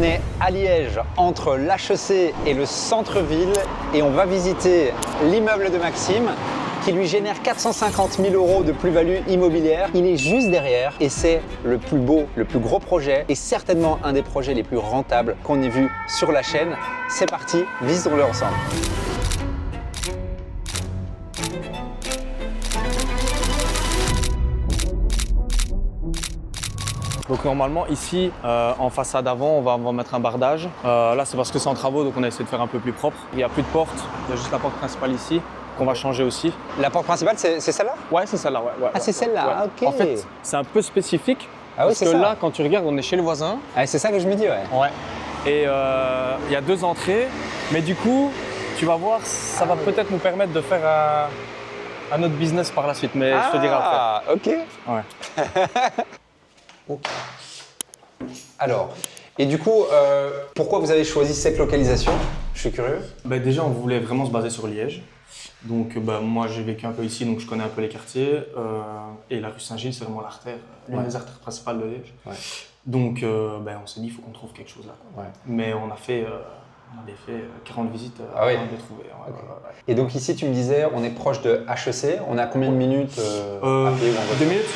On est à Liège, entre l'HEC et le centre-ville, et on va visiter l'immeuble de Maxime, qui lui génère 450 000 € de plus-value immobilière. Il est juste derrière et c'est le plus beau, le plus gros projet et certainement un des projets les plus rentables qu'on ait vu sur la chaîne. C'est parti, visitons-le ensemble. Donc normalement ici, en façade avant, on va mettre un bardage. Là c'est parce que c'est en travaux, donc on a essayé de faire un peu plus propre. Il n'y a plus de porte, il y a juste la porte principale ici, qu'on va changer aussi. La porte principale, c'est celle-là? Ouais, c'est celle-là, ouais. Ah, c'est celle-là, ok. En fait, c'est un peu spécifique, Ah oui, parce que c'est ça. là, quand tu regardes, on est chez le voisin. Ah, c'est ça que je me dis, ouais. Ouais. Et il y a 2 entrées, mais du coup, tu vas voir, ça va peut-être nous permettre de faire un autre business par la suite, mais je te dirai après. Ah, ok. Ouais. Ok. Alors, et du coup, pourquoi vous avez choisi cette localisation? Je suis curieux. Déjà, on voulait vraiment se baser sur Liège. Donc, moi, j'ai vécu un peu ici, donc je connais un peu les quartiers. Et la rue Saint-Gilles, c'est vraiment l'artère, l'une des artères principales de Liège. Ouais. Donc, on s'est dit, il faut qu'on trouve quelque chose là. Ouais. Mais on avait fait 40 visites avant de le trouver. Ouais, okay. Ouais. Et donc ici, tu me disais, on est proche de HEC. On a combien de minutes à pied? 2 minutes.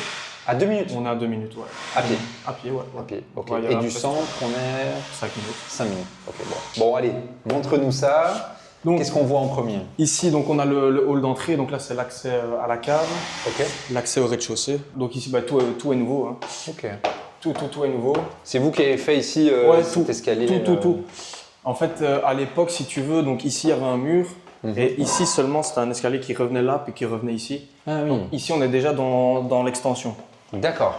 À 2 minutes? On est à 2 minutes, ouais. À pied? À pied, ouais. À pied, ok. Ouais, et du centre, on est 5 minutes. 5 minutes, ok. Bon, allez, montre-nous ça. Qu'est-ce qu'on voit en premier? Ici, donc, on a le hall d'entrée. Donc là, c'est l'accès à la cave. Ok. L'accès au rez-de-chaussée. Donc ici, tout est nouveau. Hein. Ok. Tout est nouveau. C'est vous qui avez fait ici cet escalier? Tout. En fait, à l'époque, si tu veux, donc ici, il y avait un mur. Et ici seulement, c'était un escalier qui revenait là, puis qui revenait ici. Ah oui. Donc, ici, on est déjà dans l'extension. D'accord.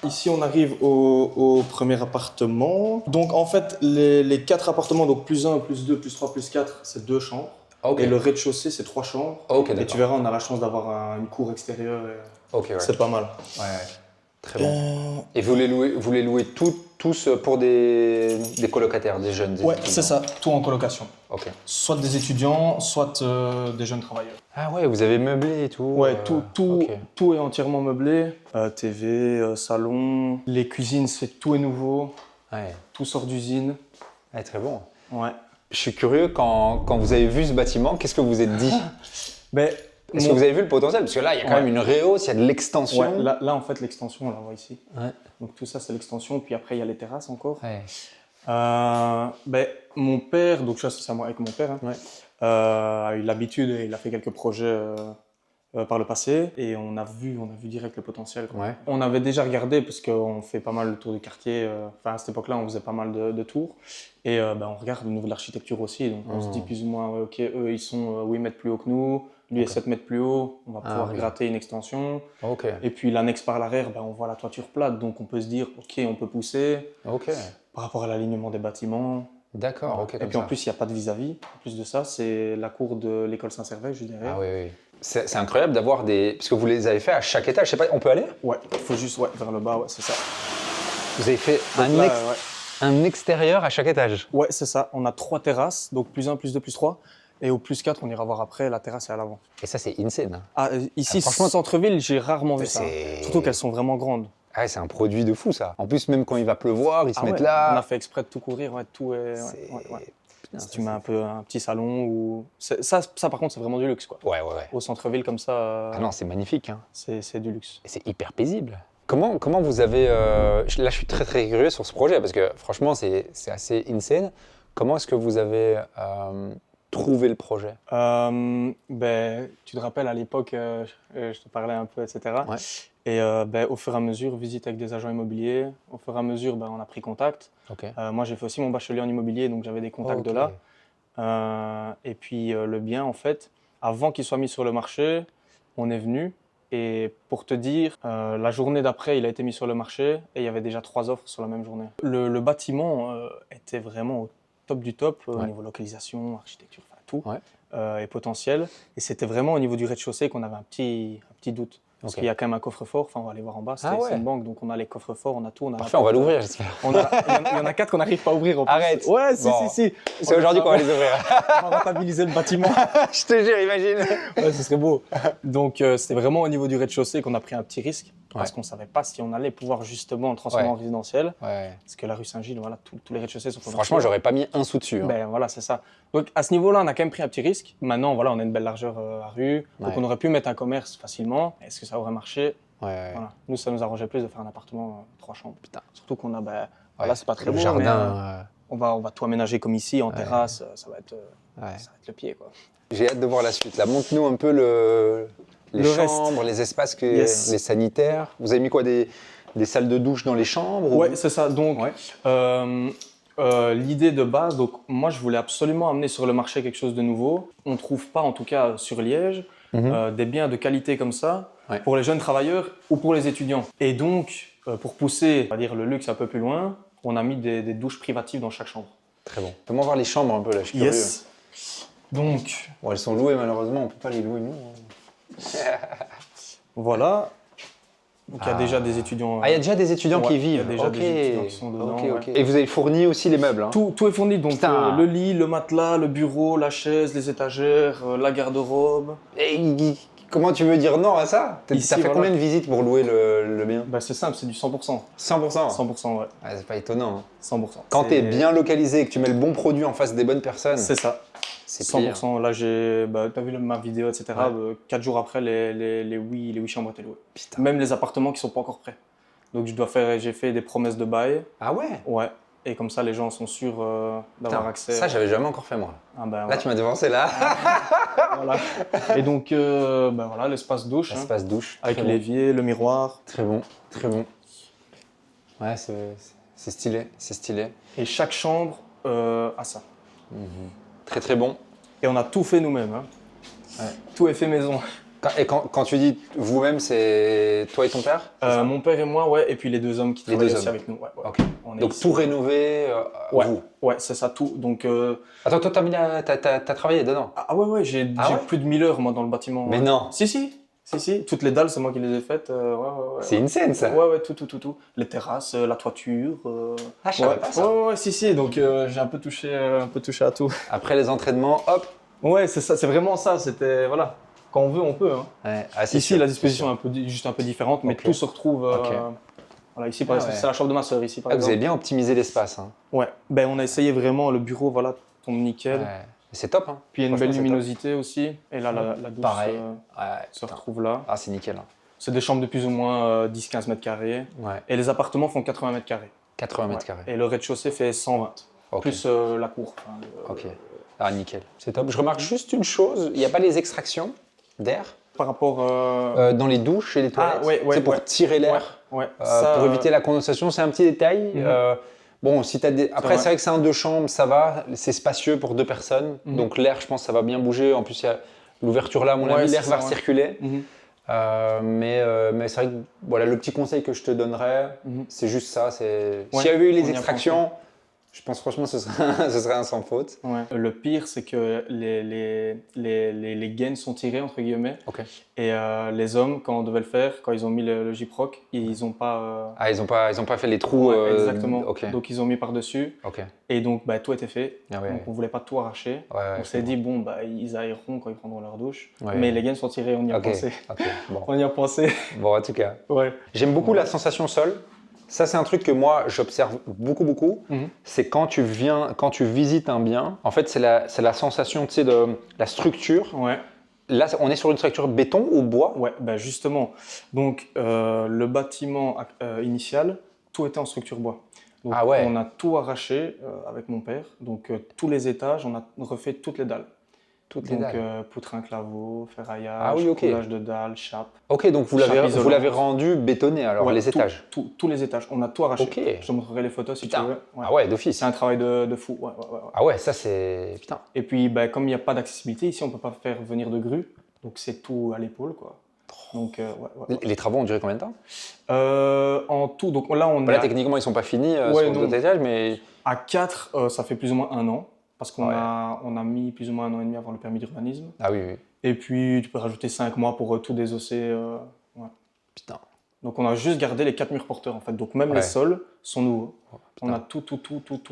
Ici, on arrive au premier appartement. Donc, en fait, les 4 appartements, donc plus 1, plus 2, plus 3, plus 4, c'est 2 chambres. Okay. Et le rez-de-chaussée, c'est 3 chambres. Okay, et tu verras, on a la chance d'avoir une cour extérieure. Okay, ouais. C'est pas mal. Ouais. Très bon. Et vous les louez tous pour des colocataires, des jeunes? Ouais, c'est ça, tout en colocation. Ok. Soit des étudiants, soit des jeunes travailleurs. Ah ouais, vous avez meublé et tout? Ouais, tout est entièrement meublé. TV, salon, les cuisines, tout est nouveau. Ouais. Tout sort d'usine. Ouais, très bon. Ouais. Je suis curieux, quand vous avez vu ce bâtiment, qu'est-ce que vous vous êtes dit? Est-ce que vous avez vu le potentiel? Parce que là, il y a quand même une rehausse, il y a de l'extension. Ouais, là, en fait, l'extension, on la voit ici. Ouais. Donc tout ça, c'est l'extension. Puis après, il y a les terrasses encore. Ouais. Mon père, donc ça, c'est à moi avec mon père, hein, a eu l'habitude et il a fait quelques projets par le passé. Et on a vu direct le potentiel. Ouais. On avait déjà regardé, parce qu'on fait pas mal le tour du quartier. À cette époque-là, on faisait pas mal de tours. Et on regarde au niveau de l'architecture aussi. Donc on se dit plus ou moins, ok, eux, ils sont 8 mètres plus haut que nous. Lui est 7 mètres plus haut, on va pouvoir gratter une extension. Okay. Et puis l'annexe par l'arrière, on voit la toiture plate, donc on peut se dire, ok, on peut pousser. Okay. Par rapport à l'alignement des bâtiments. D'accord, ok. Et puis en plus, il n'y a pas de vis-à-vis. En plus de ça, c'est la cour de l'école Saint-Servais, juste derrière. Ah oui. C'est incroyable d'avoir des... Parce que vous les avez fait à chaque étage, je sais pas, on peut aller? Ouais, il faut juste vers le bas, c'est ça. Vous avez fait un extérieur à chaque étage? Ouais, c'est ça. On a 3 terrasses, donc plus 1, plus 2, plus 3. Et au plus 4, on ira voir après, la terrasse est à l'avant. Et ça, c'est insane. Ici, franchement, centre-ville, j'ai rarement vu ça. Surtout qu'elles sont vraiment grandes. Ah, c'est un produit de fou, ça. En plus, même quand il va pleuvoir, ils se mettent là. On a fait exprès de tout couvrir, tout est... Putain, si tu mets un petit salon ou... Ça, par contre, c'est vraiment du luxe, quoi. Ouais. Au centre-ville, comme ça... Ah non, c'est magnifique. Hein. C'est du luxe. Et c'est hyper paisible. Comment vous avez... Là, je suis très curieux sur ce projet, parce que franchement, c'est assez insane. Comment est-ce que vous avez... trouver le projet? Tu te rappelles, à l'époque, je te parlais un peu, etc. Ouais. Et au fur et à mesure, visite avec des agents immobiliers. Au fur et à mesure, on a pris contact. Okay. Moi, j'ai fait aussi mon bachelier en immobilier, donc j'avais des contacts de là. Et puis, le bien, en fait, avant qu'il soit mis sur le marché, on est venu. Et pour te dire, la journée d'après, il a été mis sur le marché et il y avait déjà 3 offres sur la même journée. Le bâtiment était vraiment au top du top, au niveau localisation, architecture, tout, et potentiel. Et c'était vraiment au niveau du rez-de-chaussée qu'on avait un petit doute. Parce qu'il y a quand même un coffre-fort, enfin on va aller voir en bas, c'est une banque, donc on a les coffres-forts, on a tout. Parfait, on va l'ouvrir, j'espère. Il y en a 4 qu'on n'arrive pas à ouvrir. Arrête. Ouais, si. C'est aujourd'hui qu'on va les ouvrir. On va rentabiliser le bâtiment. Je te jure, imagine. Ouais, ce serait beau. Donc c'était vraiment au niveau du rez-de-chaussée qu'on a pris un petit risque, parce qu'on ne savait pas si on allait pouvoir justement le transformer en résidentiel. Parce que la rue Saint-Gilles, voilà, tous les rez-de-chaussée sont commerciaux. Franchement, j'aurais pas mis un sou dessus. Ben voilà, c'est ça. Donc à ce niveau-là, on a quand même pris un petit risque. Maintenant, voilà, on a une belle largeur à rue, donc on aurait pu mettre un commerce facilement. Est-ce que ça aurait marché? Voilà. Nous, ça nous arrangeait plus de faire un appartement 3 chambres. Putain. Surtout qu'on a, là, c'est pas très beau, jardin, mais on va tout aménager comme ici, en terrasse, ça va être le pied, quoi. J'ai hâte de voir la suite. Là, montre-nous un peu les chambres, les espaces, les sanitaires. Vous avez mis quoi, des salles de douche dans les chambres? Ouais, c'est ça. Donc, l'idée de base, donc moi, je voulais absolument amener sur le marché quelque chose de nouveau. On ne trouve pas, en tout cas sur Liège, des biens de qualité comme ça. Pour les jeunes travailleurs ou pour les étudiants. Et donc, pour pousser, on va dire, le luxe un peu plus loin, on a mis des douches privatives dans chaque chambre. Très bon. Fais-moi voir les chambres un peu, là, je suis curieux. Donc... Bon, elles sont louées, malheureusement, on ne peut pas les louer, nous. Voilà. Donc, il y a déjà des étudiants... il y a déjà des étudiants qui vivent. Il y a déjà des étudiants qui sont dedans. Et vous avez fourni aussi les meubles, hein? Tout est fourni, donc le lit, le matelas, le bureau, la chaise, les étagères, la garde-robe. Et comment tu veux dire non à ça? Ça fait combien de visites pour louer le bien? C'est simple, c'est du 100%. 100%? 100%, ouais. C'est pas étonnant. Hein. 100%. Quand tu es bien localisé et que tu mets le bon produit en face des bonnes personnes. C'est ça. C'est 100%. Là, t'as vu ma vidéo, etc. 4 jours après, les 8 chambres étaient louées. Putain. Même les appartements qui sont pas encore prêts. Donc, j'ai fait des promesses de bail. Ah ouais? Ouais. Et comme ça, les gens sont sûrs d'avoir accès. Ça, j'avais jamais encore fait, moi. Là, tu m'as devancé, là. Voilà. Et donc, voilà, l'espace douche. L'espace douche. Avec l'évier, le miroir. Très bon, très bon. Ouais, c'est stylé, c'est stylé. Et chaque chambre a ça. Très, très bon. Et on a tout fait nous-mêmes. Hein. Tout est fait maison. Et quand tu dis vous-même, c'est toi et ton père? Mon père et moi, ouais, et puis les 2 hommes qui travaillent aussi avec nous. Ouais. Okay. Donc tout rénové, vous? Ouais, c'est ça, tout. Donc, Attends, toi, t'as travaillé dedans? Ouais, j'ai plus de 1000 heures moi dans le bâtiment. Mais non! Si. Toutes les dalles, c'est moi qui les ai faites. C'est une scène, ça? Ouais, tout. Les terrasses, la toiture. Je savais pas ça. Ouais, si. Donc j'ai un peu touché à tout. Après les entraînements, hop! Ouais, c'est ça, c'est vraiment ça. C'était, voilà. Quand on veut, on peut. Hein. Ici, sûr, la disposition est juste un peu différente, mais tout se retrouve. Voilà, ici, par exemple, c'est la chambre de ma soeur. Ici, par exemple. Vous avez bien optimisé l'espace. Hein. Ouais, on a essayé vraiment le bureau, voilà, tombe nickel. C'est top. Hein. Puis il y a une belle luminosité aussi. Et là, la douche se retrouve là. Ah, c'est nickel. Hein. C'est des chambres de plus ou moins 10-15 mètres carrés. Et les appartements font 80 mètres carrés. 80 mètres carrés. Et le rez-de-chaussée fait 120. Plus la cour. Ah, nickel. C'est top. Je remarque juste une chose, il n'y a pas les extractions d'air par rapport dans les douches et les toilettes. C'est pour tirer l'air, pour éviter la condensation. C'est un petit détail. Bon, si t'as après, c'est vrai que c'est un 2 chambres, ça va. C'est spacieux pour 2 personnes. Donc l'air, je pense, ça va bien bouger. En plus, il y a l'ouverture là, à mon avis, l'air va circuler. Mais c'est vrai que voilà, le petit conseil que je te donnerais, c'est juste ça. S'il y avait eu les extractions, je pense franchement ce serait un sans faute. Le pire, c'est que les gaines sont tirées, entre guillemets. Et les hommes, quand on devait le faire, quand ils ont mis le Gyproc, ils n'ont pas... ils ont pas fait les trous. Exactement. Donc ils ont mis par-dessus. Et donc tout était fait. Donc on ne voulait pas tout arracher. On s'est dit, bon, ils aéreront quand ils prendront leur douche. Mais les gaines sont tirées, on y a pensé. Bon. On y a pensé. Bon, en tout cas. J'aime beaucoup la sensation sol. Ça, c'est un truc que moi, j'observe beaucoup. C'est quand tu visites un bien, en fait, c'est la sensation, tu sais, de la structure. Là, on est sur une structure béton ou bois? Justement. Donc, le bâtiment initial, tout était en structure bois. Donc, on a tout arraché avec mon père. Donc, tous les étages, on a refait toutes les dalles. Poutre claveau, ferraillage, coulage de dalles, chape. Donc vous l'avez rendu bétonné alors, les étages? Tous les étages, on a tout arraché. Je te montrerai les photos si tu veux. Ah ouais, d'office. C'est un travail de fou. Ah ouais, ça c'est... Putain. Et puis comme il n'y a pas d'accessibilité, ici on ne peut pas faire venir de grue, donc c'est tout à l'épaule, quoi. Donc, Les travaux ont duré combien de temps? En tout, donc là Là techniquement ils ne sont pas finis sur d'autres étages, mais... À 4, ça fait plus ou moins 1 an. Parce qu'on a mis plus ou moins 1 an et demi à avoir le permis d'urbanisme. Ah oui. Et puis, tu peux rajouter 5 mois pour tout désosser. Putain. Donc on a juste gardé les 4 murs porteurs en fait. Donc même les sols sont nouveaux. On a tout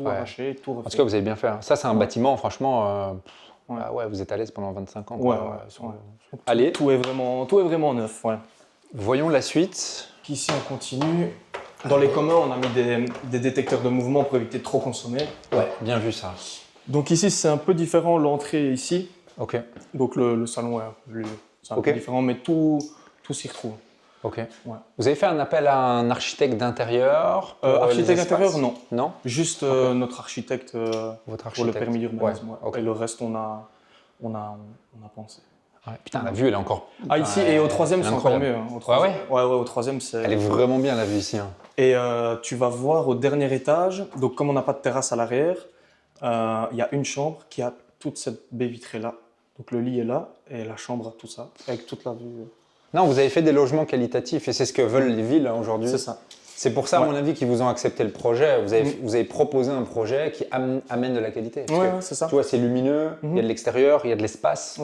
arraché, tout refait. En tout cas, vous avez bien fait. Ça, c'est un bâtiment, franchement, vous êtes à l'aise pendant 25 ans. Allez. Tout est vraiment neuf. Ouais. Voyons la suite. Ici, on continue. Dans les communs, on a mis des détecteurs de mouvement pour éviter de trop consommer. Ouais, bien vu ça. Donc ici, c'est un peu différent. L'entrée ici. Ok. Donc le salon, c'est un peu différent, mais tout s'y retrouve. Ok. Ouais. Vous avez fait un appel à un architecte d'intérieur Architecte d'intérieur, non. Non. Juste notre architecte, pour le permis d'urbanisme. Et le reste, on a pensé. Ouais. Putain, la vue, elle est encore. Ici, et au troisième, c'est encore mieux. Au troisième, c'est. Elle est vraiment bien, la vue ici. Hein. Et tu vas voir au dernier étage, donc comme on n'a pas de terrasse à l'arrière, il y a une chambre qui a toute cette baie vitrée là. Donc le lit est là et la chambre a tout ça, avec toute la vue. Non, vous avez fait des logements qualitatifs et c'est ce que veulent les villes aujourd'hui. C'est ça. C'est pour ça, à mon avis, qu'ils vous ont accepté le projet. Vous avez proposé un projet qui amène de la qualité. C'est ça. Tu vois, c'est lumineux, il y a de l'extérieur, il y a de l'espace.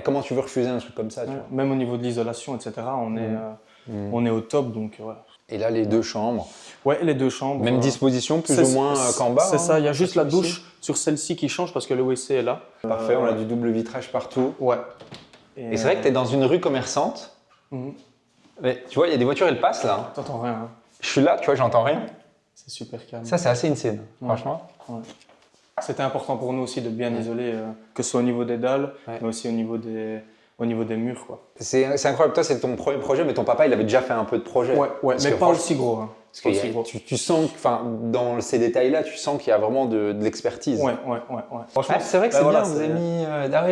Comment tu veux refuser un truc comme ça tu vois. Même au niveau de l'isolation, etc., on est au top. Donc, Et là, les 2 chambres. Ouais, les 2 chambres. Même disposition, plus ou moins qu'en bas. C'est ça, il y a juste la douche sur celle-ci qui change parce que le WC est là. Parfait, on a du double vitrage partout. Ouais. Et c'est vrai que tu es dans une rue commerçante. Mais tu vois, il y a des voitures, elles passent là. T'entends rien. Hein. Je suis là, tu vois, j'entends rien. C'est super calme. Ça, c'est assez insane, franchement. Ouais. C'était important pour nous aussi de bien isoler, que ce soit au niveau des dalles, mais aussi au niveau des murs. C'est incroyable, toi, c'est ton premier projet, mais ton papa, il avait déjà fait un peu de projet. Ouais, mais pas aussi gros. Hein. Tu sens, dans ces détails-là, tu sens qu'il y a vraiment de l'expertise. Ouais. Franchement, c'est vrai que c'est bien,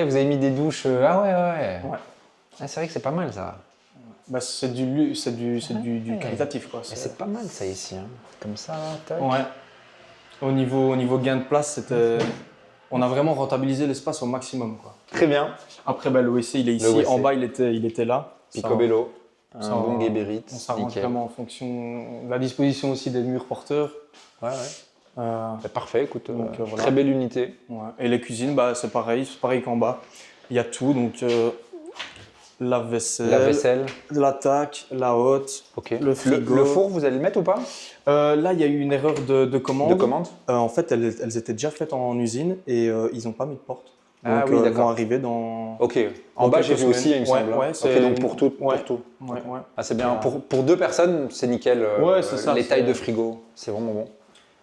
vous avez mis des douches. C'est vrai que c'est pas mal ça. C'est du qualitatif. C'est pas mal ça ici, hein. Comme ça, tac. Ouais. Au niveau gain de place, on a vraiment rentabilisé l'espace au maximum. Très bien. Après, le WC, il est ici. En bas, il était là. Picobello. Un bon guébérite. On s'arrange vraiment en fonction de la disposition aussi des murs porteurs. Parfait, écoute. Très belle unité. Ouais. Et les cuisines, c'est pareil qu'en bas. Il y a tout. Donc, la vaisselle, l'attaque, la hotte, le frigo. Le four, vous allez le mettre ou pas? Là, il y a eu une erreur de commande. De commande en fait, elles étaient déjà faites en usine et ils n'ont pas mis de porte. Donc, elles vont arriver dans. Ok. En bas, j'ai vu aussi, il me semble. Donc pour tout. C'est bien. Pour 2 personnes, c'est nickel. C'est ça. Les tailles de frigo, c'est vraiment bon.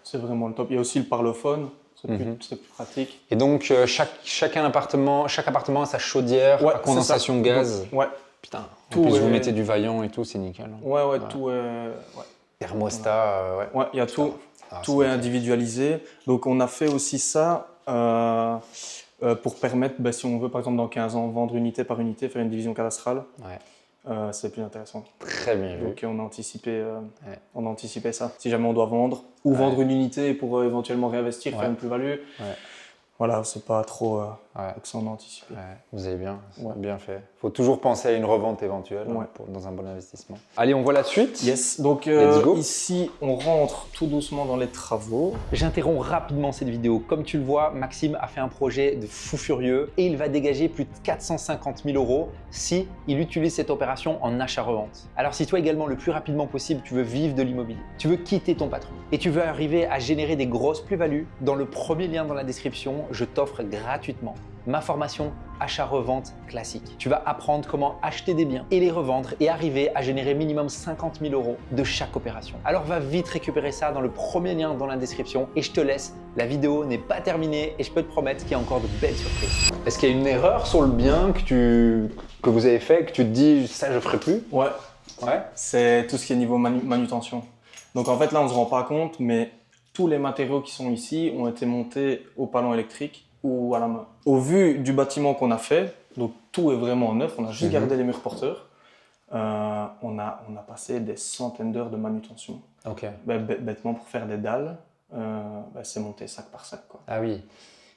C'est vraiment le top. Il y a aussi le parlophone. C'est plus pratique. Et donc, chaque appartement a sa chaudière à condensation gaz. Putain, en plus, vous mettez du vaillant et tout, c'est nickel. Tout est. Thermostat, il y a tout. Tout est individualisé. Donc, on a fait aussi ça pour permettre, si on veut, par exemple, dans 15 ans, vendre unité par unité, faire une division cadastrale. C'est plus intéressant. Très bien vu. Donc, on a anticipé ça. Si jamais on doit vendre ou vendre une unité pour éventuellement réinvestir, faire une plus-value. Voilà, c'est pas trop que ça on a anticipé. Vous avez bien fait. Il faut toujours penser à une revente éventuelle dans un bon investissement. Allez, on voit la suite. Yes, donc ici, on rentre tout doucement dans les travaux. J'interromps rapidement cette vidéo. Comme tu le vois, Maxime a fait un projet de fou furieux et il va dégager plus de 450 000 € si il utilise cette opération en achat-revente. Alors si toi également, le plus rapidement possible, tu veux vivre de l'immobilier, tu veux quitter ton patron et tu veux arriver à générer des grosses plus-values, dans le premier lien dans la description, je t'offre gratuitement ma formation achat-revente classique. Tu vas apprendre comment acheter des biens et les revendre et arriver à générer minimum 50 000 € de chaque opération. Alors va vite récupérer ça dans le premier lien dans la description et je te laisse. La vidéo n'est pas terminée et je peux te promettre qu'il y a encore de belles surprises. Est-ce qu'il y a une erreur sur le bien que vous avez fait, que tu te dis ça je ferai plus? Ouais. C'est tout ce qui est niveau manutention. Donc en fait là on se rend pas compte, mais tous les matériaux qui sont ici ont été montés au palon électrique ou à la main. Au vu du bâtiment qu'on a fait, donc tout est vraiment neuf, on a juste gardé les murs porteurs, on a passé des centaines d'heures de manutention. Bêtement pour faire des dalles, c'est monté sac par sac. Ah oui.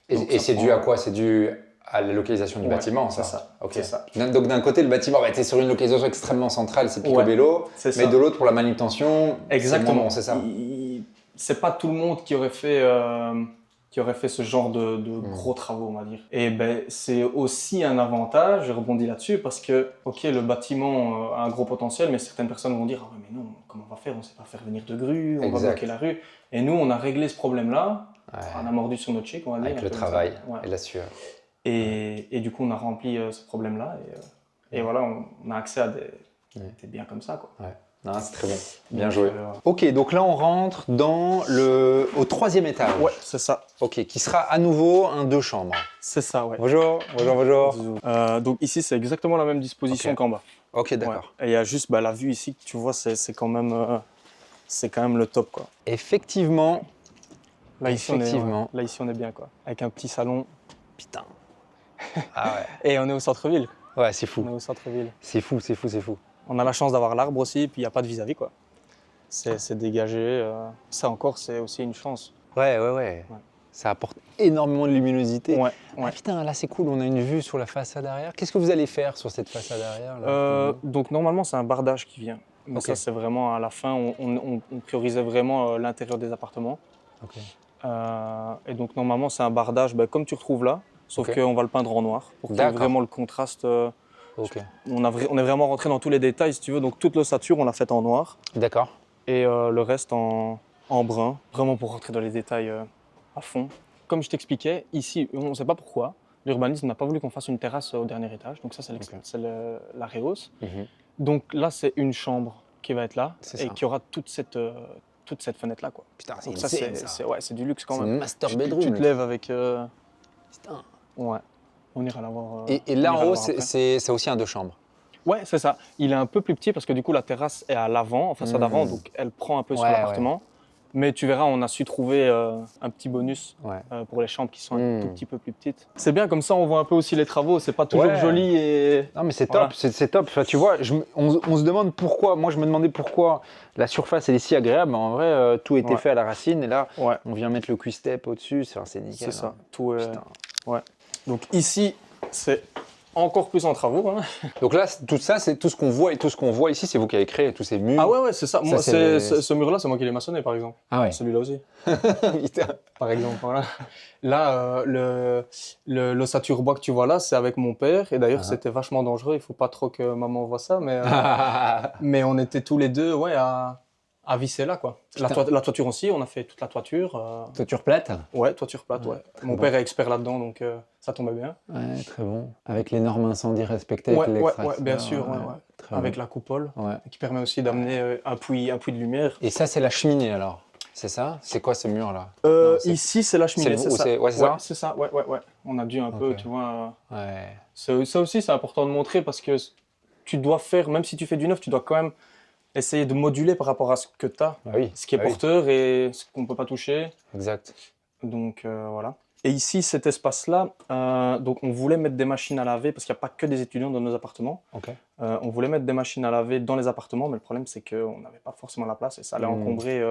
Et c'est dû à quoi? C'est dû à la localisation du bâtiment, ça? C'est ça. Donc d'un côté, le bâtiment va être sur une localisation extrêmement centrale, c'est Picobello, mais de l'autre, pour la manutention, exactement, c'est ça. C'est pas tout le monde qui aurait fait qui auraient fait ce genre de gros travaux, on va dire. Et ben, c'est aussi un avantage, je rebondis là-dessus, parce que, ok, le bâtiment a un gros potentiel, mais certaines personnes vont dire « Ah ouais, mais non, comment on va faire? On ne sait pas faire venir de grue, on va bloquer la rue. » Et nous, on a réglé ce problème-là, on a mordu sur notre chic, on va dire. Avec le travail et la sueur. Et du coup, on a rempli ce problème-là, et voilà, on a accès à des biens comme ça, quoi. Ouais. Non, c'est très bien. Bien joué. Ok, donc là, on rentre au 3e étage. Ouais, c'est ça. Ok, qui sera à nouveau un 2 chambres. C'est ça, ouais. Bonjour, bonjour, bonjour. Donc ici, c'est exactement la même disposition qu'en bas. Ok, d'accord. Ouais. Et il y a juste la vue ici, que tu vois, c'est quand même le top, quoi. Effectivement. Là, ici, on est bien, quoi. Avec un petit salon. Putain. Ah ouais. Et on est au centre-ville. Ouais, c'est fou. On est au centre-ville. C'est fou, c'est fou, c'est fou. On a la chance d'avoir l'arbre aussi, puis il n'y a pas de vis-à-vis, quoi. C'est dégagé. Ça encore, c'est aussi une chance. Ouais. Ça apporte énormément de luminosité. Ouais. Ah putain, là c'est cool, on a une vue sur la façade arrière. Qu'est-ce que vous allez faire sur cette façade arrière là Donc normalement, c'est un bardage qui vient. Mais ça, c'est vraiment à la fin, on priorisait vraiment l'intérieur des appartements. Ok. Et donc normalement, c'est un bardage comme tu retrouves là, sauf qu'on va le peindre en noir pour qu'il y ait vraiment le contraste. On est vraiment rentré dans tous les détails, si tu veux. Donc toute l'ossature, on l'a faite en noir. D'accord. Et le reste en brun, vraiment pour rentrer dans les détails à fond. Comme je t'expliquais, ici, on ne sait pas pourquoi, l'urbanisme n'a pas voulu qu'on fasse une terrasse au dernier étage. Donc ça, c'est la rehausse. Donc là, c'est une chambre qui va être là et qui aura toute cette fenêtre-là, quoi. Putain, c'est du luxe quand même. C'est une master bedroom. Tu te lèves avec... Putain. Ouais, on ira la voir. Et là en haut, c'est aussi un 2 chambres. Ouais, c'est ça. Il est un peu plus petit parce que du coup, la terrasse est à l'avant, en façade avant, donc elle prend un peu sur l'appartement. Mais tu verras, on a su trouver un petit bonus pour les chambres qui sont un tout petit peu plus petites. C'est bien, comme ça, on voit un peu aussi les travaux. C'est pas toujours joli et... Non, mais c'est top, c'est top. Enfin, tu vois, on se demande pourquoi. Moi, je me demandais pourquoi la surface elle est si agréable. Mais en vrai, tout était fait à la racine. Et là, on vient mettre le Q-step au-dessus. C'est nickel. C'est ça. Tout Donc ici, c'est encore plus en travaux. Hein. Donc là, tout ça, c'est tout ce qu'on voit et tout ce qu'on voit ici, c'est vous qui avez créé tous ces murs. Ah ouais, c'est ça. Moi, ce mur-là, c'est moi qui l'ai maçonné, par exemple. Ah ouais. Celui-là aussi. Putain. Par exemple, voilà. Là, l'ossature bois que tu vois là, c'est avec mon père. Et d'ailleurs, c'était vachement dangereux. Il faut pas trop que maman voit ça, mais mais on était tous les deux, à visser là, quoi. La toiture aussi, on a fait toute la toiture. Toiture plate. Ouais, toiture plate, ouais. Mon père est expert là-dedans, donc ça tombait bien. Ouais, très bon. Avec les normes incendies respectées. Ouais, bien sûr, avec la coupole, qui permet aussi d'amener un puits de lumière. Et ça, c'est la cheminée alors? C'est ça? C'est quoi ce mur-là? Ici, c'est la cheminée, c'est ça. Ouais, c'est ça, ouais. On a dû un peu, tu vois... Ouais. Ça aussi, c'est important de montrer parce que tu dois faire, même si tu fais du neuf, tu dois quand même essayer de moduler par rapport à ce que tu as, ce qui est porteur et ce qu'on ne peut pas toucher. Exact. Donc voilà. Et ici, cet espace-là, donc on voulait mettre des machines à laver parce qu'il n'y a pas que des étudiants dans nos appartements. On voulait mettre des machines à laver dans les appartements, mais le problème, c'est qu'on n'avait pas forcément la place et ça allait encombrer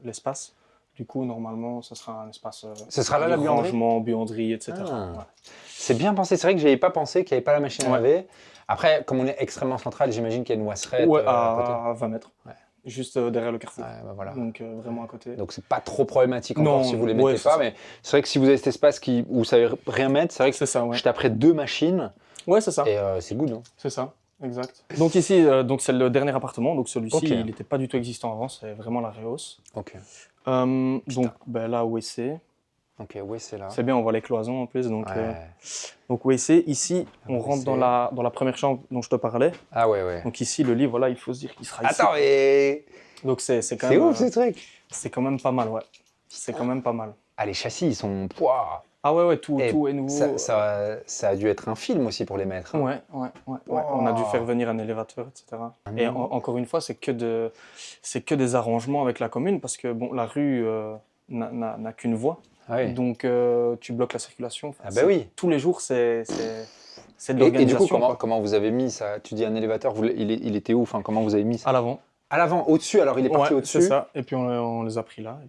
l'espace. Du coup, normalement, ce sera un espace ce sera là la rangement, buanderie, etc. C'est bien pensé. C'est vrai que je n'y avais pas pensé qu'il n'y avait pas la machine à laver. Après, comme on est extrêmement central, j'imagine qu'il y a une wasserette à 20 mètres. Juste derrière le carrefour. Voilà. Donc vraiment à côté. Donc c'est pas trop problématique encore si vous les mettez pas, mais c'est vrai que si vous avez cet espace où vous savez rien mettre, c'est vrai que je taperais 2 machines. Ouais, c'est ça. Et c'est good. Hein. C'est ça, exact. Donc ici, c'est le dernier appartement. Donc celui-ci, il n'était pas du tout existant avant. C'est vraiment la rehausse. Donc là, WC. Ok, WC là. C'est bien, on voit les cloisons en plus. Donc WC, ici, on rentre dans la première chambre dont je te parlais. Ah ouais. Donc ici, le lit, voilà, il faut se dire qu'il sera ici. Attends, mais... Donc c'est quand même... C'est ouf ce truc. C'est quand même pas mal, ouais. C'est quand même pas mal. Ah, les châssis, ils sont... Ah ouais, tout est nouveau. Ça a dû être un film aussi pour les mettre. Hein. Ouais. On a dû faire venir un élévateur, etc. Et encore une fois, c'est que des arrangements avec la commune parce que bon, la rue n'a qu'une voie. Donc tu bloques la circulation. Tous les jours, c'est de l'organisation. Et du coup, comment vous avez mis ça? Tu dis un élévateur, il était où? Enfin, comment vous avez mis ça? À l'avant. À l'avant, au-dessus, alors il est parti au-dessus? C'est ça, et puis on les a pris là.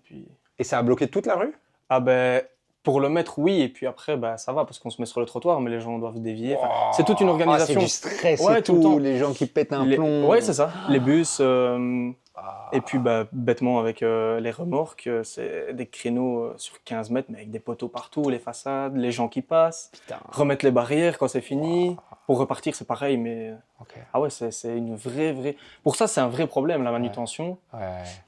Et ça a bloqué toute la rue? Ah pour le mettre, oui, et puis après, ça va, parce qu'on se met sur le trottoir, mais les gens doivent dévier. C'est toute une organisation. C'est du stress et tout, les gens qui pètent un plomb. Ouais, c'est ça. Les bus, Et puis bêtement avec les remorques, c'est des créneaux sur 15 mètres mais avec des poteaux partout, les façades, les gens qui passent, remettre les barrières quand c'est fini. Pour repartir c'est pareil mais ah ouais c'est une vraie... Pour ça c'est un vrai problème la manutention.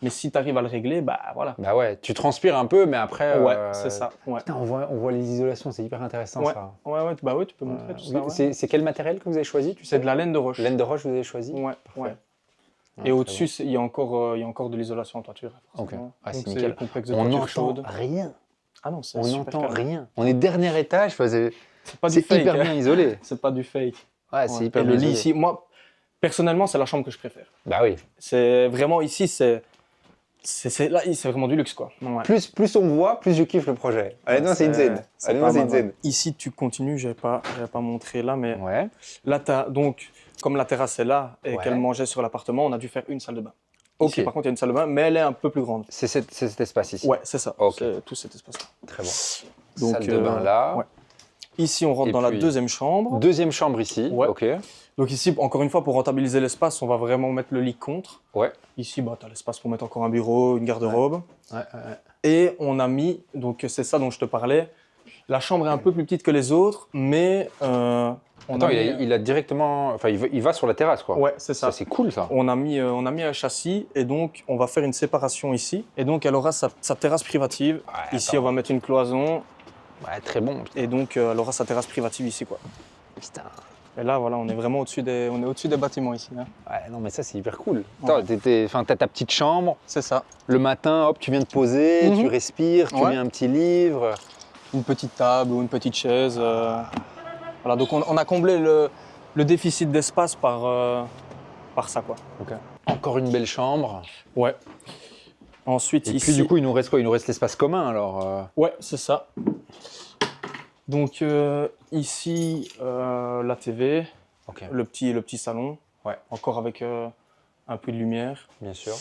Mais si tu arrives à le régler, bah voilà. Bah ouais, tu transpires un peu mais après... Ouais, c'est ça. Ouais. Putain, on voit les isolations, c'est hyper intéressant ça. Ouais, bah ouais, tu peux montrer tout ça. C'est quel matériel que vous avez choisi, tu sais? C'est de la laine de roche. Laine de roche vous avez choisi? Ouais. Et au-dessus, il y a encore de l'isolation en toiture. Ok, c'est nickel. complexe de On toiture n'entend chaude. rien. Ah non, c'est On super n'entend calme. rien. On est dernier étage, c'est pas du fake, hyper bien isolé. C'est pas du fake. Ouais, c'est hyper Et bien le lit isolé. ici, moi, personnellement, c'est la chambre que je préfère. Bah oui. C'est vraiment ici, c'est vraiment du luxe, quoi. Ouais. Plus on voit, plus je kiffe le projet. Honnêtement, c'est une zen. Honnêtement, c'est une zen. Ici, tu continues, je n'avais pas montré là, mais Ouais. là, donc, comme la terrasse est là et qu'elle mangeait sur l'appartement, on a dû faire une salle de bain. Ok. Ici, par contre, il y a une salle de bain, mais elle est un peu plus grande. C'est cet espace ici. Ouais, c'est ça. Ok. C'est tout cet espace-là. Très bon. Donc, Salle de bain là. ouais. Ici, on rentre Et dans la puis- deuxième chambre. Deuxième chambre ici. Ouais. Ok. Donc ici, encore une fois, pour rentabiliser l'espace, on va vraiment mettre le lit contre. Ouais. Ici, tu as l'espace pour mettre encore un bureau, une garde-robe. Ouais. Et on a mis, donc c'est ça dont je te parlais, la chambre est un peu plus petite que les autres, mais Attends, il a directement... Enfin, il va sur la terrasse, quoi. Ouais, c'est ça. Ça, c'est cool, ça. On a mis un châssis et donc on va faire une séparation ici. Et donc elle aura sa terrasse privative. Ouais, Ici, attends. on va mettre une cloison Ouais, très bon. et donc elle aura sa terrasse privative ici, quoi. Putain. Et là, voilà, on est vraiment au-dessus des bâtiments ici. Hein. Ouais, non, mais ça, c'est hyper cool. Attends, t'as ta petite chambre. C'est ça. Le matin, hop, tu viens te poser, tu respires, tu Ouais. lis un petit livre. Une petite table ou une petite chaise. Voilà, donc on a comblé le déficit d'espace par ça, quoi. Ok. Encore une belle chambre. Ouais. Ensuite, Et ici... puis, du coup, il nous reste quoi? Il nous reste l'espace commun, alors Ouais, c'est ça. Donc ici, la TV, Ok, le petit salon. Ouais. Encore avec un peu de lumière. bien sûr.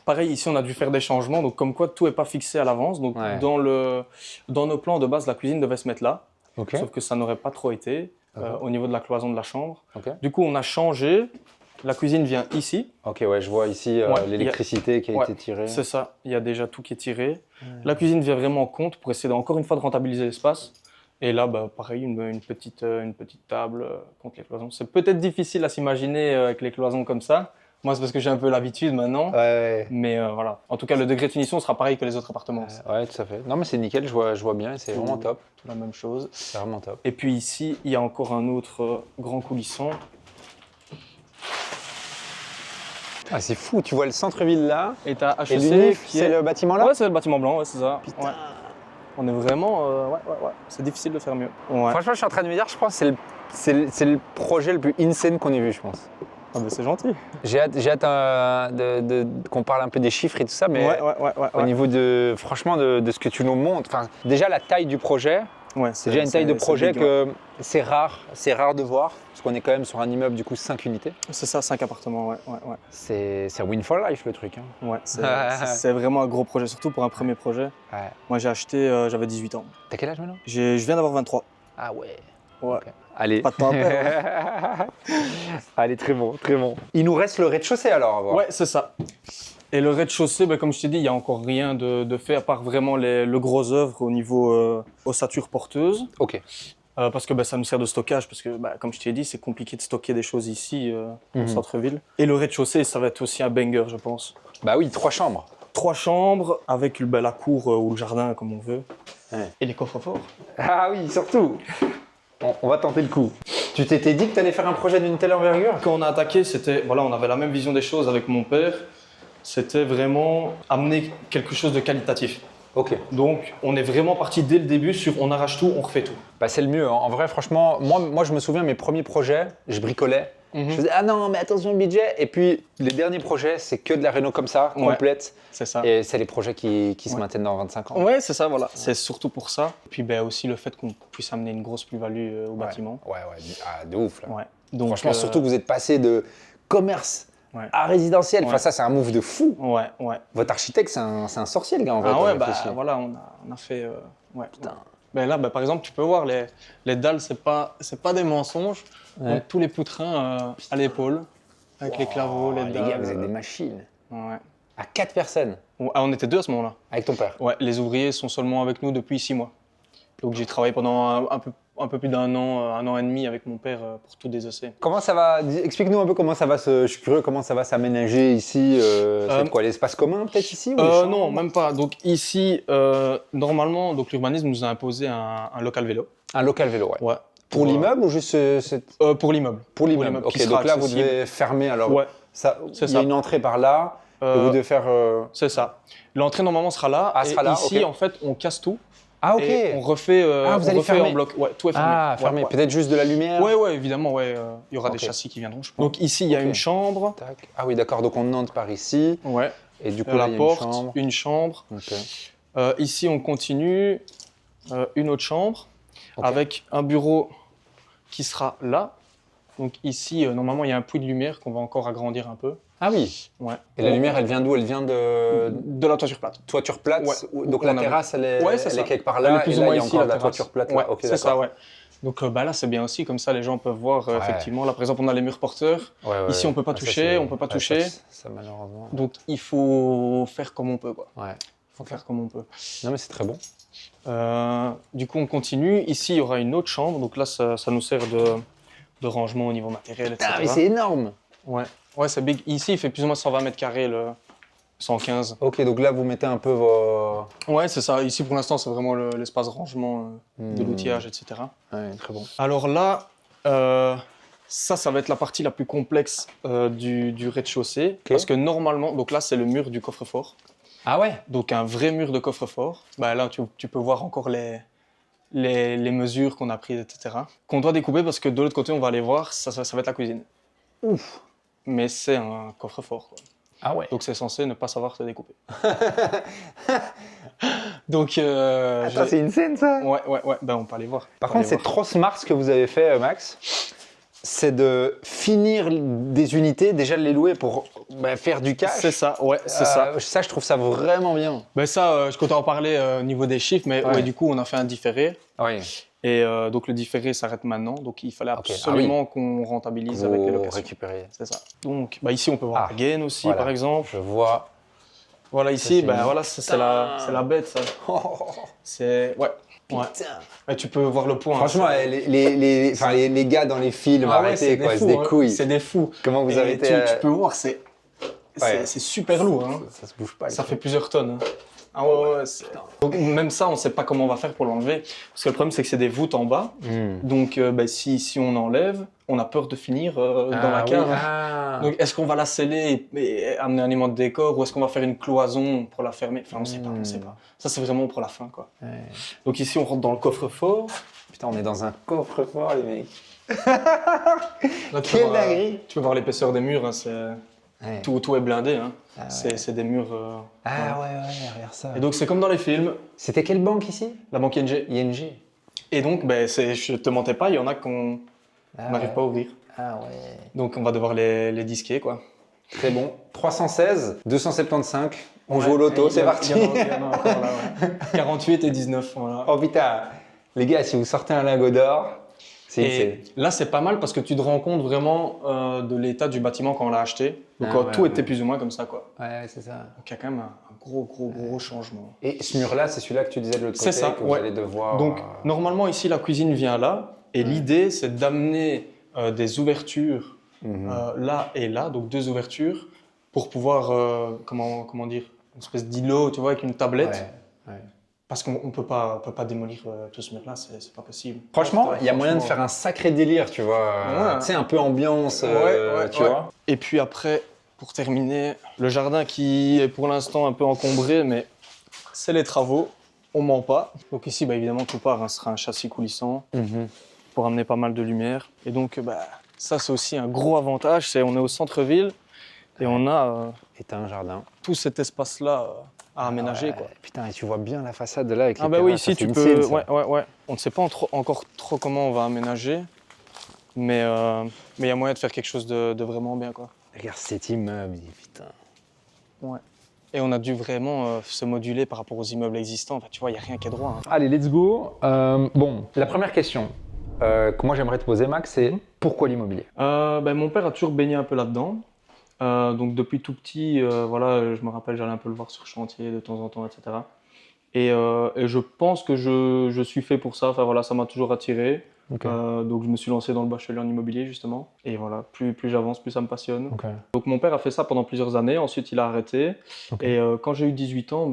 Pareil, ici, on a dû faire des changements. Donc, comme quoi, tout n'est pas fixé à l'avance. Donc, Ouais. dans nos plans de base, la cuisine devait se mettre là. Ok. Sauf que ça n'aurait pas trop été au niveau de la cloison de la chambre. Ok. Du coup, on a changé. La cuisine vient ici. Ok, ouais, je vois ici Ouais, l'électricité qui a ouais, été tirée. C'est ça. Il y a déjà tout qui est tiré. La cuisine vient vraiment en compte pour essayer encore une fois de rentabiliser l'espace. Et là, pareil, une petite table contre les cloisons. C'est peut-être difficile à s'imaginer avec les cloisons comme ça. Moi, c'est parce que j'ai un peu l'habitude maintenant. Ouais, Mais voilà. En tout cas, le degré de finition sera pareil que les autres appartements. C'est ouais, tout à fait. Non, mais c'est nickel, je vois bien, et c'est vraiment top. tout la même chose. C'est vraiment top. Et puis ici, il y a encore un autre grand coulisson. Ah, c'est fou, tu vois le centre-ville là, Et tu as et HEC l'UNIF, qui c'est est... le bâtiment là? Ouais, c'est le bâtiment blanc, ouais, c'est ça. Putain. Ouais. On est vraiment... ouais. C'est difficile de faire mieux. Ouais. Franchement, je suis en train de me dire, je pense que c'est le projet le plus insane qu'on ait vu, je pense. Ah, mais c'est gentil. J'ai hâte qu'on parle un peu des chiffres et tout ça, mais Ouais. au niveau de, franchement, de ce que tu nous montres, enfin, déjà la taille du projet, Ouais, c'est déjà une taille de projet big, ouais. que c'est rare de voir, parce qu'on est quand même sur un immeuble du coup 5 unités. C'est ça, 5 appartements, ouais. C'est un win for life le truc. Hein. Ouais, c'est vraiment un gros projet, surtout pour un premier projet. Ouais. Moi, j'ai acheté, j'avais 18 ans. T'as quel âge maintenant? Je viens d'avoir 23. Ah ouais. Ouais. Ok. Allez. Pas de temps à perdre. Allez, très bon, très bon. Il nous reste le rez-de-chaussée alors à voir. Ouais, c'est ça. Et le rez-de-chaussée, comme je t'ai dit, il n'y a encore rien de fait à part vraiment le gros œuvre au niveau ossature porteuse. Ok. Parce que ça nous sert de stockage, parce que comme je t'ai dit, c'est compliqué de stocker des choses ici au centre-ville. Et le rez-de-chaussée, ça va être aussi un banger, je pense. Bah oui, 3 chambres. 3 chambres avec la cour ou le jardin, comme on veut. Ouais. Et les coffres forts. Ah oui, surtout. On va tenter le coup. Tu t'étais dit que tu allais faire un projet d'une telle envergure? Quand on a attaqué, on avait la même vision des choses avec mon père. C'était vraiment amener quelque chose de qualitatif. Ok. Donc, on est vraiment parti dès le début sur on arrache tout, on refait tout. Bah c'est le mieux. Hein. En vrai, franchement, moi je me souviens mes premiers projets, je bricolais. Je faisais ah non mais attention le budget. Et puis les derniers projets, c'est que de la réno comme ça, Ouais. complète. C'est ça. Et c'est les projets qui se maintiennent dans 25 ans. Ouais, c'est ça, voilà. C'est surtout pour ça. Puis aussi le fait qu'on puisse amener une grosse plus-value au bâtiment. Ouais. Ah, de ouf là. Ouais. Donc, Franchement, surtout que vous êtes passé de commerce à résidentiel. Enfin Ouais. ça c'est un move de fou. Ouais. Votre architecte c'est un sorcier le gars en vrai. Ah quand ouais, on réfléchit. voilà, on a fait... ouais. Putain. Là, par exemple, tu peux voir, les dalles, c'est pas des mensonges. Ouais. Donc, tous les poutrins à l'épaule, avec les claveaux, les Les dalles. gars, vous êtes des machines. Ouais. À 4 personnes, On était 2 à ce moment-là. avec ton père. Ouais, les ouvriers sont seulement avec nous depuis 6 mois. Donc j'ai travaillé pendant un peu plus d'1 an et demi avec mon père pour tout désosser. Comment ça va? Explique-nous un peu comment ça va je suis curieux, comment ça va s'aménager ici. C'est quoi, l'espace commun peut-être ici ou les chambres? Non, même pas. Donc ici, normalement, donc l'urbanisme nous a imposé un local vélo. Un local vélo, ouais. Ouais. Pour l'immeuble ou juste Pour l'immeuble. Pour l'immeuble. Ok, qui sera donc là vous accessible. devez fermer alors. Ouais, Ça, c'est il y a ça. une entrée par là. Et vous devez faire. C'est ça. L'entrée normalement sera là. Ah, et sera là, ici, ok. en fait, on casse tout. Ah ok. Et on refait, vous on allez refait fermer. en bloc. Ouais, tout est fermé. Ah, fermé. Ouais, ouais. Peut-être juste de la lumière. Ouais, évidemment, ouais. Il y aura Ok. des châssis qui viendront, je pense. Donc ici, il y a Ok. une chambre. Tac. Ah oui, d'accord. Donc on entre par ici. Ouais. Et du coup là, La il y a porte, une chambre. une chambre. Ok. Ici, on continue. Une autre chambre Ok. avec un bureau qui sera là. Donc ici, normalement, il y a un puits de lumière qu'on va encore agrandir un peu. Ah oui. Ouais. Et la lumière, elle vient d'où? Elle vient de De la toiture plate. toiture plate. Ouais. Donc On la a- terrasse, elle est, Ouais, c'est elle ça. est quelque part Elle est là. plus Et ou là, moins il y a ici, encore la de la terrasse. toiture plate. Ouais, Là. Ok, c'est d'accord. ça, ouais. Donc là, c'est bien aussi, comme ça, les gens peuvent voir Ouais. effectivement. Là, par exemple, on a les murs porteurs. Ouais, Ici, on peut pas Ah, ça, toucher, c'est- on peut pas ouais, toucher. Ça, malheureusement. Donc il faut faire comme on peut, quoi. Ouais. Il faut faire comme on peut. Non mais c'est très bon. Du coup, on continue. Ici, il y aura une autre chambre. Donc là, ça nous sert de rangement au niveau matériel, etc. Ah mais c'est énorme. Ouais, c'est big. Ici, il fait plus ou moins 120 mètres carrés, le 115. Ok, donc là vous mettez un peu vos. Ouais, c'est ça. Ici, pour l'instant, c'est vraiment l'espace rangement de l'outillage, etc. Ouais, très bon. Alors là, ça va être la partie la plus complexe du rez-de-chaussée. Ok. Parce que normalement, donc là, c'est le mur du coffre-fort. Ah ouais. Donc un vrai mur de coffre-fort. Bah, là, tu peux voir encore les mesures qu'on a prises, etc. Qu'on doit découper parce que de l'autre côté, on va aller voir, ça va être la cuisine. Ouf. Mais c'est un coffre-fort, quoi. Ah ouais. Donc c'est censé ne pas savoir se découper. Donc, Attends, c'est une scène ça. ouais, ben on peut aller voir. Par On peut contre, aller c'est trop smart ce que vous avez fait, Max. C'est de finir des unités, déjà de les louer pour faire du cash. C'est ça, ouais, c'est ça. Ça, je trouve ça vraiment bien. Ben ça, je compte en parler au niveau des chiffres, mais Ouais. ouais, du coup, on a fait un différé. Oui. Et donc le différé s'arrête maintenant, donc il fallait Ok. absolument qu'on rentabilise avec les locations. récupérez. C'est ça. Donc ici, on peut voir la gaine aussi, voilà. par exemple. Je vois. Voilà, ici, c'est une- voilà, c'est la bête, ça. C'est... Ouais. Ouais. Ouais, tu peux voir le poids. Franchement, hein, les gars dans les films, Ah ouais, arrêtez, quoi, c'est des hein. couilles. C'est des fous. Comment vous Et avez été. tu peux voir, c'est super lourd. Hein. Ça se bouge pas. Ça fait plusieurs tonnes. Hein. Ah ouais, donc même ça, on ne sait pas comment on va faire pour l'enlever. Parce que le problème, c'est que c'est des voûtes en bas. Donc si on enlève, on a peur de finir dans la cave. Ah. Donc est-ce qu'on va la sceller et amener un élément de décor ou est-ce qu'on va faire une cloison pour la fermer? Enfin, on ne sait pas. Ça, c'est vraiment pour la fin, quoi. Ouais. Donc ici, on rentre dans le coffre-fort. Putain, on est dans un coffre-fort, les mecs. Là, tu peux Quelle voir, dinguerie. tu peux voir l'épaisseur des murs. Hein, Ouais. tout est blindé. Hein. Ah ouais. C'est des murs... Ah ouais, regarde ça. Et donc, c'est comme dans les films, C'était quelle banque ici? la banque ING. ING. Et donc, je te mentais pas, il y en a qu'on n'arrive pas à ouvrir. Ah ouais. Donc, on va devoir les disquer, quoi. Très bon. 316, 275. On Ouais, joue au loto, et c'est parti. il y en a encore là, ouais. 48 et 19, voilà. Oh putain. Les gars, si vous sortez un lingot d'or, c'est Et là, c'est pas mal parce que tu te rends compte vraiment de l'état du bâtiment quand on l'a acheté. Donc, Ah ouais, tout était ouais. plus ou moins comme ça, quoi. Ouais, c'est ça. Donc, il y a quand même un gros changement. Et ce mur-là, c'est celui-là que tu disais de l'autre C'est côté, ça, que vous ouais. allez devoir... Donc, normalement, ici, la cuisine vient là. Et l'idée, c'est d'amener des ouvertures là et là, donc 2 ouvertures, pour pouvoir, comment dire, une espèce d'îlot, tu vois, avec une tablette. Ouais. Parce qu'on ne peut pas démolir tout ce mur-là, c'est pas possible. Franchement, il y a moyen de faire un sacré délire, tu vois. Ouais. Tu sais, un peu ambiance, tu vois. Et puis après, pour terminer, le jardin qui est pour l'instant un peu encombré, mais c'est les travaux, on ment pas. Donc ici, évidemment, tout part, ce sera un châssis coulissant pour amener pas mal de lumière. Et donc, ça, c'est aussi un gros avantage, c'est on est au centre-ville et on a Et t'as un jardin. tout cet espace-là à aménager, quoi. Putain, et tu vois bien la façade de là avec les Ah bah oui, terrasses, ici ça fait tu une peux... scène, ça. Ouais. On ne sait pas encore trop comment on va aménager, mais il y a moyen de faire quelque chose de vraiment bien, quoi. Regarde cet immeuble, putain. Ouais. Et on a dû vraiment se moduler par rapport aux immeubles existants. Enfin, tu vois, il n'y a rien qui est droit. Hein. Allez, let's go. Bon, la première question que moi j'aimerais te poser, Max, c'est pourquoi l'immobilier? Mon père a toujours baigné un peu là-dedans. Donc depuis tout petit, voilà, je me rappelle, j'allais un peu le voir sur chantier de temps en temps, etc. Et je pense que je suis fait pour ça. Enfin voilà, ça m'a toujours attiré. Ok. Donc je me suis lancé dans le bachelier en immobilier justement. Et voilà, plus j'avance, plus ça me passionne. Ok. Donc mon père a fait ça pendant plusieurs années. Ensuite, il a arrêté. Ok. Et quand j'ai eu 18 ans,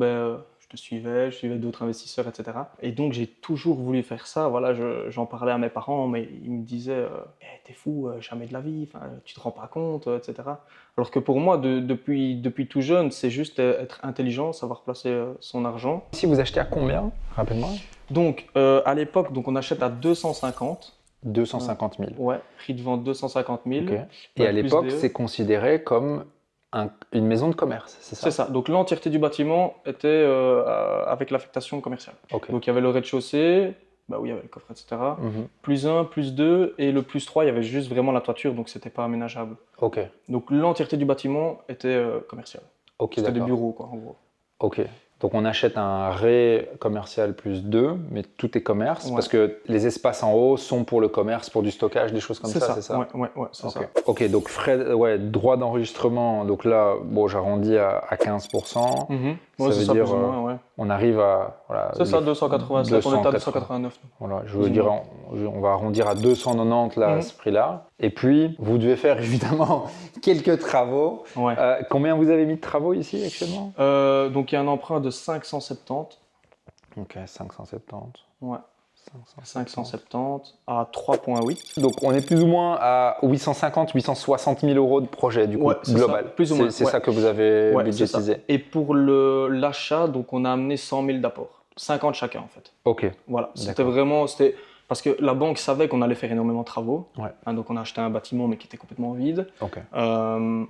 je suivais d'autres investisseurs, etc. Et donc j'ai toujours voulu faire ça. Voilà, j'en parlais à mes parents, mais ils me disaient t'es fou, jamais de la vie, tu te rends pas compte, etc. Alors que pour moi, depuis tout jeune, c'est juste être intelligent, savoir placer son argent. Si vous achetez à combien, rappelle-moi? Donc à l'époque, on achète à 250. 250 000. Ouais, prix de vente 250 000. Ok. Et à l'époque, c'est considéré comme une maison de commerce, c'est ça? C'est ça. Donc l'entièreté du bâtiment était avec l'affectation commerciale. Ok. Donc il y avait le rez-de-chaussée, où il y avait le coffre, etc. Plus 1, plus 2, et le plus 3, il y avait juste vraiment la toiture, donc c'était pas aménageable. Ok. Donc l'entièreté du bâtiment était commerciale. Ok, c'était des d'accord. bureaux, quoi, en gros. Ok. Donc on achète un rez commercial plus 2, mais tout est commerce, Ouais. parce que les espaces en haut sont pour le commerce, pour du stockage, des choses comme ça, c'est ça? Ouais, c'est Ok. ça. Ok, donc frais, ouais, droit d'enregistrement, donc là, bon, j'arrondis à 15%. Ouais, Ça c'est veut dire, plus ou moins, ouais. on arrive à... Voilà, C'est ça, 285, on était à 289. Voilà, je veux dire, on va arrondir à 290 là, à ce prix-là. Et puis, vous devez faire évidemment quelques travaux. Ouais. Combien vous avez mis de travaux ici actuellement? Donc il y a un emprunt de 570. Ok, 570. Ouais. 570 à 3,8. Donc on est plus ou moins à 850-860 000 euros de projet du coup, ouais, global. Ça, plus ou moins. C'est ça que vous avez budgétisé. Et pour l'achat, donc on a amené 100 000 d'apport. 50 chacun en fait. Ok. Voilà, c'était vraiment... Parce que la banque savait qu'on allait faire énormément de travaux. Ouais. Donc on a acheté un bâtiment mais qui était complètement vide. Ok.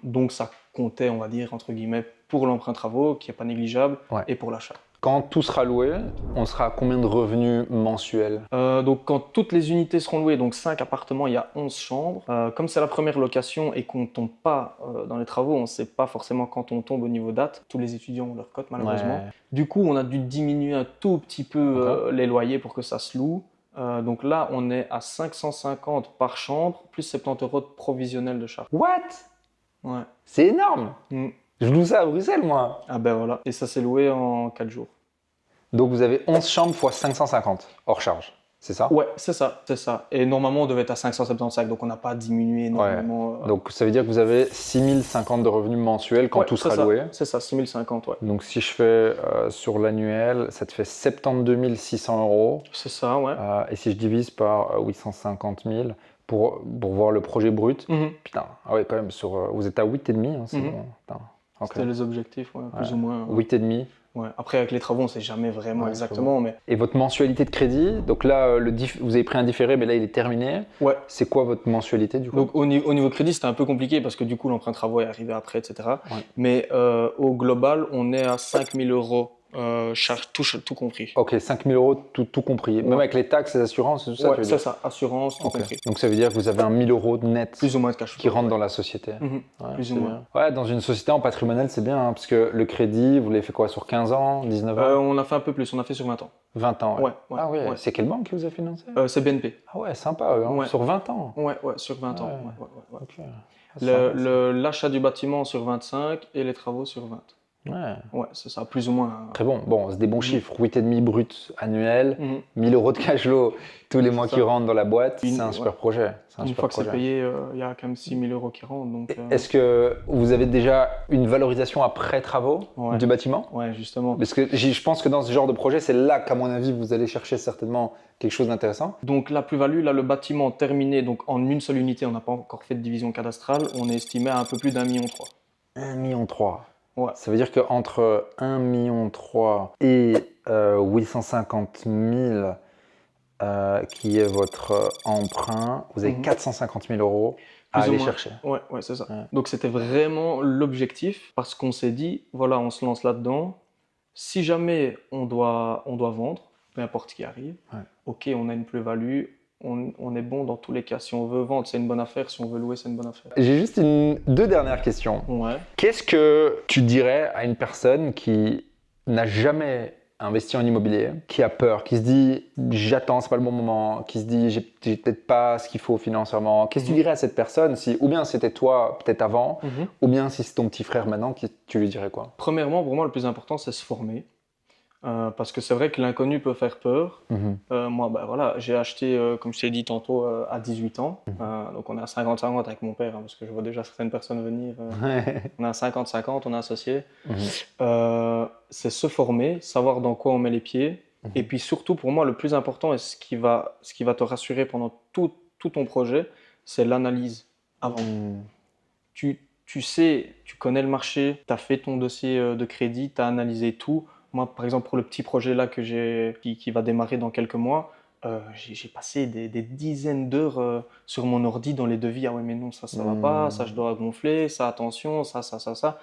Donc ça comptait, on va dire, entre guillemets, pour l'emprunt travaux, qui n'est pas négligeable, et pour l'achat. Quand tout sera loué, on sera à combien de revenus mensuels? Donc quand toutes les unités seront louées, donc 5 appartements, il y a 11 chambres. Comme c'est la première location et qu'on ne tombe pas dans les travaux, on ne sait pas forcément quand on tombe au niveau date. Tous les étudiants ont leur cote malheureusement. Ouais. Du coup, on a dû diminuer un tout petit peu les loyers pour que ça se loue. Donc là, on est à 550 par chambre, plus 70 euros de provisionnel de charge. What? Ouais. C'est énorme. Je loue ça à Bruxelles, moi. Ah ben voilà. Et ça s'est loué en 4 jours. Donc vous avez 11 chambres x 550, hors charge, c'est ça? Ouais, c'est ça. Et normalement, on devait être à 575, donc on n'a pas diminué énormément. Ouais. Donc ça veut dire que vous avez 6050 de revenus mensuels quand tout sera loué. C'est ça, 6050, ouais. Donc si je fais sur l'annuel, ça te fait 72 600 euros. C'est ça, ouais. Et si je divise par 850 000 pour voir le projet brut, putain, ah ouais, quand même, vous êtes à 8,5, hein, c'est bon. Putain. Okay. C'était les objectifs, ouais, plus ou moins. 8,5. Ouais. Après, avec les travaux, on ne sait jamais vraiment exactement. Mais... Et votre mensualité de crédit, donc là, vous avez pris un différé, mais là, il est terminé. Ouais. C'est quoi votre mensualité du coup? Donc au niveau crédit, c'était un peu compliqué parce que du coup, l'emprunt travaux est arrivé après, etc. Ouais. Mais au global, on est à 5 000 euros. Charge tout compris. Ok, 5 000 euros tout compris. Même avec les taxes, les assurances, tout ça. Ouais, c'est ça, assurance, tout compris. Donc ça veut dire que vous avez 1 000 euros de net plus ou moins de cash qui rentrent dans la société. Plus ou moins. Ouais, dans une société en patrimonial, c'est bien, hein, parce que le crédit, vous l'avez fait quoi, sur 15 ans, 19 ans? On a fait un peu plus, on a fait sur 20 ans. 20 ans, ouais. Ah ouais, c'est quelle banque qui vous a financé? C'est BNP. Ah ouais, sympa, hein, sur 20 ans. Ouais, sur 20 ans. Okay. L'achat du bâtiment sur 25 et les travaux sur 20. Ouais, c'est ça, plus ou moins. Très bon. Bon, c'est des bons chiffres. 8,5 brut annuel, 1 000 euros de cash flow tous les mois qui rentrent dans la boîte. C'est un super projet. Une fois que c'est payé, il y a quand même 6 000 euros qui rentrent. Donc, Est-ce que vous avez déjà une valorisation après travaux du bâtiment? Ouais, justement. Parce que je pense que dans ce genre de projet, c'est là qu'à mon avis, vous allez chercher certainement quelque chose d'intéressant. Donc la plus-value, là, le bâtiment terminé, donc en une seule unité, on n'a pas encore fait de division cadastrale, on est estimé à un peu plus d'1,3 million. 1,3 million. Ouais. Ça veut dire qu'entre 1,3 million et 850 000, qui est votre emprunt, vous avez 450 000 euros à aller chercher. Ouais, c'est ça. Ouais. Donc c'était vraiment l'objectif, parce qu'on s'est dit, voilà, on se lance là-dedans. Si jamais on doit vendre, peu importe ce qui arrive, ok, on a une plus-value. On est bon dans tous les cas. Si on veut vendre, c'est une bonne affaire. Si on veut louer, c'est une bonne affaire. J'ai juste deux dernières questions. Ouais. Qu'est-ce que tu dirais à une personne qui n'a jamais investi en immobilier, qui a peur, qui se dit j'attends, c'est pas le bon moment, qui se dit j'ai peut-être pas ce qu'il faut financièrement, qu'est-ce que tu dirais à cette personne si, ou bien c'était toi peut-être avant, ou bien si c'est ton petit frère maintenant, tu lui dirais quoi? Premièrement, pour moi, le plus important, c'est se former. Parce que c'est vrai que l'inconnu peut faire peur. Moi, voilà, j'ai acheté, comme je t'ai dit tantôt, à 18 ans. Donc on est à 50-50 avec mon père, parce que je vois déjà certaines personnes venir. On est à 50-50, on est associés. C'est se former, savoir dans quoi on met les pieds. Et puis surtout, pour moi, le plus important et ce qui va te rassurer pendant tout ton projet, c'est l'analyse avant. Tu sais, tu connais le marché, tu as fait ton dossier de crédit, tu as analysé tout. Moi, par exemple, pour le petit projet là qui va démarrer dans quelques mois, j'ai passé des dizaines d'heures sur mon ordi dans les devis. Ah ouais, mais non, ça va pas, ça je dois gonfler, ça attention, ça.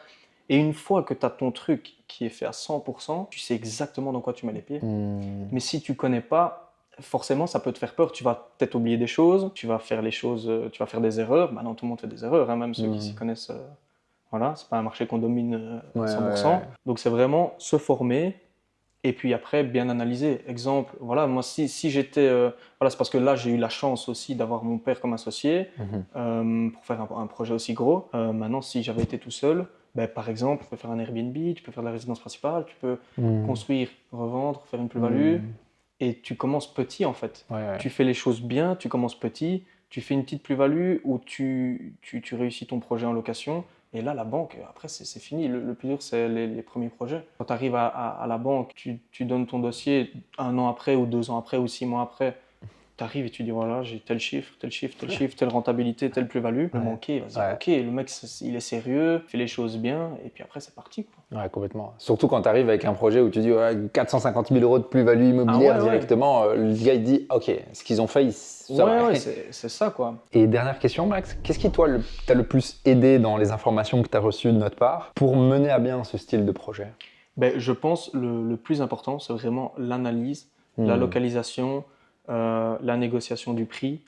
Et une fois que tu as ton truc qui est fait à 100%, tu sais exactement dans quoi tu mets les pieds. Mais si tu connais pas, forcément, ça peut te faire peur. Tu vas peut-être oublier des choses, tu vas faire tu vas faire des erreurs. Maintenant, tout le monde fait des erreurs, hein, même ceux qui s'y connaissent. Voilà, c'est pas un marché qu'on domine 100%. Ouais. Donc c'est vraiment se former et puis après bien analyser. Exemple, voilà, moi si j'étais, voilà, c'est parce que là j'ai eu la chance aussi d'avoir mon père comme associé pour faire un projet aussi gros. Maintenant, si j'avais été tout seul, ben, par exemple, tu peux faire un Airbnb, tu peux faire de la résidence principale, tu peux construire, revendre, faire une plus-value et tu commences petit en fait. Tu fais les choses bien, tu commences petit, tu fais une petite plus-value ou tu réussis ton projet en location. Et là, la banque, après, c'est fini. Le plus dur, c'est les premiers projets. Quand tu arrives à la banque, tu donnes ton dossier 1 an après, ou 2 ans après, ou 6 mois après. Tu arrives et tu dis, voilà, j'ai tel chiffre, telle rentabilité, telle plus-value. Le banquier, il va se dire, ok, le mec, il est sérieux, fait les choses bien, et puis après, c'est parti, quoi. Ouais, complètement. Surtout quand tu arrives avec un projet où tu dis 450 000 € de plus-value immobilière directement, le gars, il dit, ok, ce qu'ils ont fait, c'est ça, quoi. Et dernière question, Max, qu'est-ce qui, toi, t'a le plus aidé dans les informations que tu as reçues de notre part pour mener à bien ce style de projet? Ben, je pense le plus important, c'est vraiment l'analyse, la localisation, la négociation du prix.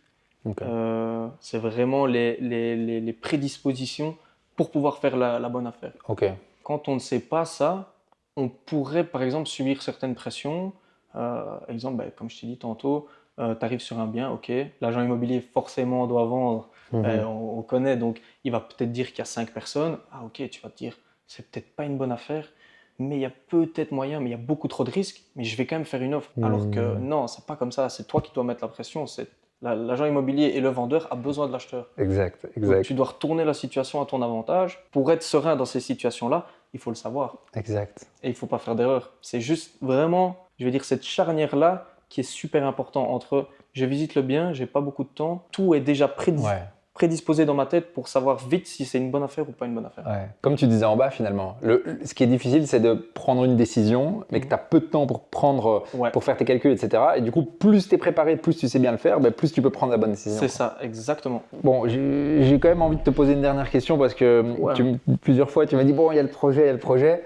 C'est vraiment les prédispositions pour pouvoir faire la bonne affaire. Quand on ne sait pas ça, on pourrait par exemple subir certaines pressions. Exemple, comme je t'ai dit tantôt, tu arrives sur un bien, ok, l'agent immobilier forcément doit vendre, on connaît, donc il va peut-être dire qu'il y a 5 personnes. Ah ok, tu vas te dire, c'est peut-être pas une bonne affaire, mais il y a peut-être moyen, mais il y a beaucoup trop de risques, mais je vais quand même faire une offre. Alors que non, c'est pas comme ça, c'est toi qui dois mettre la pression, l'agent immobilier et le vendeur a besoin de l'acheteur. Exact. Donc, tu dois retourner la situation à ton avantage. Pour être serein dans ces situations-là, il faut le savoir. Exact. Et il ne faut pas faire d'erreur. C'est juste vraiment, je vais dire, cette charnière-là qui est super important entre je visite le bien, j'ai pas beaucoup de temps, tout est déjà prédisposé dans ma tête pour savoir vite si c'est une bonne affaire ou pas une bonne affaire. Comme tu disais en bas finalement, ce qui est difficile c'est de prendre une décision mais que tu as peu de temps pour faire tes calculs, etc. Et du coup, plus tu es préparé, plus tu sais bien le faire, plus tu peux prendre la bonne décision. C'est ça, exactement. Bon, j'ai quand même envie de te poser une dernière question parce que plusieurs fois tu m'as dit bon, il y a le projet.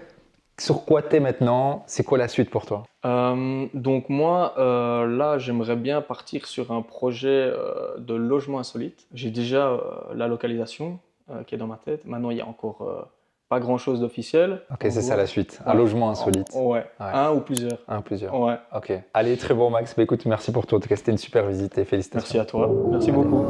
Sur quoi tu es maintenant? C'est quoi la suite pour toi? Donc moi, là, j'aimerais bien partir sur un projet de logement insolite. J'ai déjà la localisation qui est dans ma tête. Maintenant, il n'y a encore pas grand-chose d'officiel. Ok, c'est ça la suite. Un logement insolite. Un ou plusieurs. Ouais. Ok. Allez, très bon Max. Écoute, merci pour tout. En tout cas, c'était une super visite et félicitations. Merci à toi. Merci beaucoup.